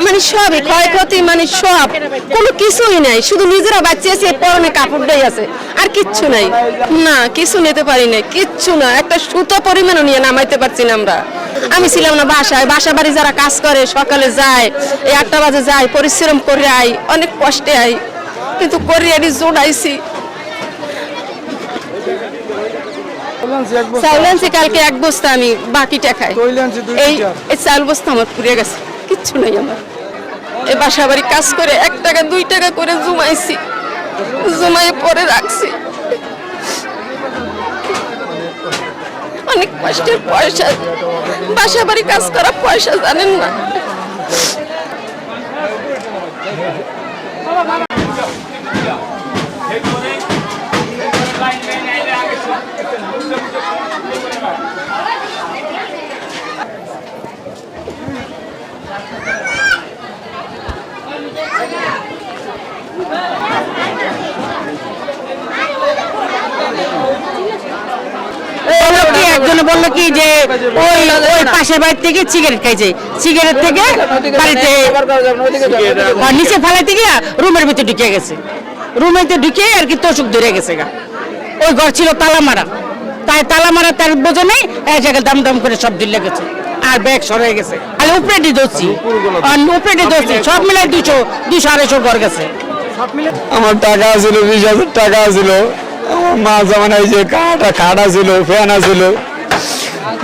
মানে সবই ক্ষয়ক্ষতি, মানে সব কোনো কিছুই নাই, শুধু নিজেরা বাঁচিয়েছে, পরনে কাপড়টাই আছে, আর কিচ্ছু নাই। না কিছু নিতে পারি না, কিচ্ছু না, একটা সুতো পরিমাণও নিয়ে নামাইতে পারছি না আমরা। আমি ছিলাম না বাসায়, বাসা বাড়ি যারা কাজ করে সকালে যায়, এই 8টা বাজে যায়, পরিশ্রম করে আই, অনেক কষ্টে আই, কিন্তু করে এটি জোড়াইছি। চাউল আনছি কালকে 1 বস্তা, আমি বাকিটা খাই। এই চাউল বস্তা আমার পুড়ে গেছে, কিচ্ছু নাই আমার। এই বাসা বাড়ি কাজ করে 1 টাকা 2 টাকা করে জমাইছি, জমায়ে পরে রাখছি। অনেক কষ্টের পয়সা, বাসা বাড়ি কাজ করা পয়সা জানেন না। একজনে বললো কি যে ওই ওই পাশের বাড়ি থেকে সিগারেট খাইছে, সিগারেট থেকে বাড়িতে নিচে ফেলাইতে গিয়ে রুমের ভিতরে ঢুকে গেছে, রুমের ভিতরে ঢুকে আর কি তোষক ধরে গেছে গা। ওই ঘর ছিল তালা মারা, তাই তালা মারা তার বোঝে নেই, এক জায়গায় দাম দাম করে সব ঢিলে গেছে আর ব্যাগ সরে গেছে। আর উপরেটি ধরছি, উপরেটি ধরছি, সব মিলাই 200-250 ঘর গেছে। আমার টাকা ছিল 20,000 টাকা ছিল, আমার মা জামান এই যে খাটা ছিল, ফ্যান ছিল,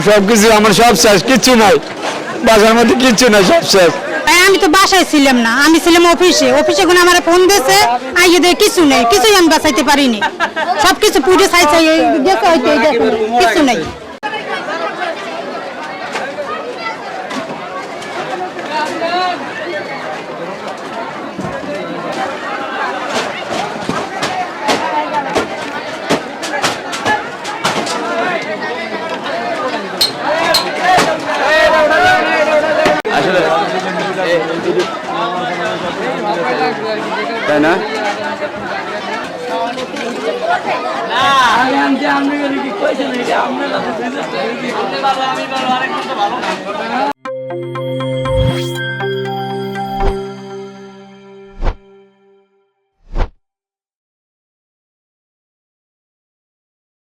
সবকিছু আমার সব শেষ, কিচ্ছু নাই বাসার মধ্যে, কিচ্ছু নাই, সব শেষ। আমি তো বাসায় ছিলাম না, আমি ছিলাম অফিসে। অফিসে কোনো আমার ফোন দিয়েছে, আইয়ে দিয়ে কিছু নেই, কিছুই আমি বাঁচাইতে পারিনি, সবকিছু পুড়ে ছাই ছাই গেছে, হয়তো কিছু নেই। তাই না? আমি